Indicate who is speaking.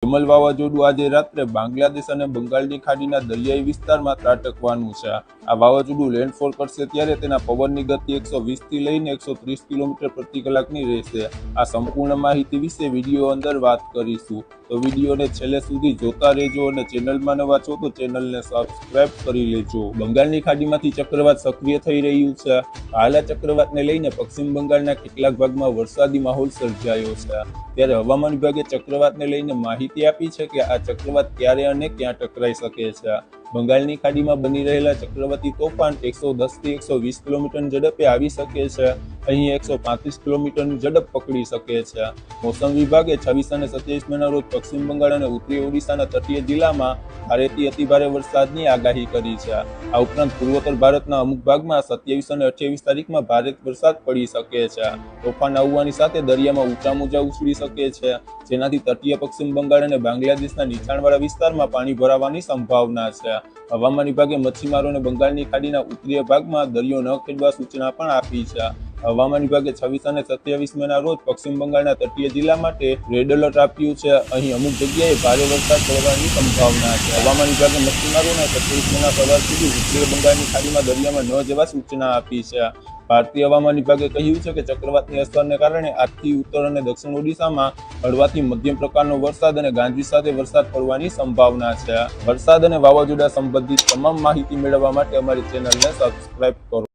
Speaker 1: જમલ વાવાઝોડું આજે રાત્રે બાંગ્લાદેશ અને બંગાળની ખાડીના દરિયાઈ વિસ્તારમાં ત્રાટકવાનું છે। આ વાવાઝોડું લેન્ડફોલ કરશે ત્યારે તેના પવનની ગતિ 120 થી લઈને 130 કિલોમીટર પ્રતિ કલાકની રહેશે। આ સંપૂર્ણ માહિતી વિશે વિડીયો અંદર વાત કરીશું, તો વિડીયોને છેલ્લે સુધી જોતા રહેજો અને ચેનલમાં નવા છો તો ચેનલને સબસ્ક્રાઇબ કરી લેજો। બંગાળની ખાડીમાંથી ચક્રવાત સક્રિય થઈ રહ્યું છે। હાલ આ ચક્રવાતને લઈને પશ્ચિમ બંગાળના કેટલાક ભાગમાં વરસાદી માહોલ સર્જાયો છે। ત્યારે હવામાન વિભાગે ચક્રવાતને લઈને માહિતી આપી છે કે આ ચક્રવાત ક્યારે અને ક્યાં ટકરાઈ શકે છે। બંગાળની ખાડીમાં બની રહેલા ચક્રવાતી તોફાન 110 થી 120 કિલોમીટર ઝડપે આવી શકે છે। અહીં 135 કિલોમીટરની ઝડપ પકડી શકે છે। મોસમ વિભાગે 26 અને 27 મેના રોજ પશ્ચિમ બંગાળ અને ઉત્તરી ઓડિશાના તટીય જિલ્લામાં ભારેથી અતિભારે વરસાદની આગાહી કરી છે। આ ઉપરાંત પૂર્વોત્તર ભારતના અમુક ભાગમાં 27 અને 28 તારીખમાં ભારે વરસાદ પડી શકે છે। તોફાન આવવાની સાથે દરિયામાં ઊંચા મોજા ઉછળી શકે છે, જેનાથી તટીય પશ્ચિમ બંગાળ અને બાંગ્લાદેશના નીચાણવાળા વિસ્તારમાં પાણી ભરાવાની સંભાવના છે। હવામાન વિભાગે મચ્છીમારોને બંગાળની ખાડીના ઉત્તરીય ભાગમાં દરિયો ન ખેડવા સૂચના પણ આપી છે। હવામાન વિભાગે 26 અને 27 મેના રોજ પશ્ચિમ બંગાળના તટીય જિલ્લા માટે રેડ એલર્ટ આપ્યું છે। અહીં અમુક જગ્યાએ ભારે વરસાદ પડવાની સંભાવના છે। હવામાન વિભાગે મચ્છીમારોને 27 મેના સવાર સુધી ઉત્તરીય બંગાળની ખાડીમાં દરિયામાં ન જવા સૂચના આપી છે। ભારતીય હવામાન વિભાગે કહ્યું છે કે ચક્રવાતની અસરને કારણે આજથી ઉત્તર અને દક્ષિણ ઓડિશામાં હળવાથી મધ્યમ પ્રકારનો વરસાદ અને ગાજવીજ સાથે વરસાદ પડવાની સંભાવના છે। વરસાદ અને વાવાઝોડા સંબંધિત તમામ માહિતી મેળવવા માટે અમારી ચેનલને સબસ્ક્રાઇબ કરો।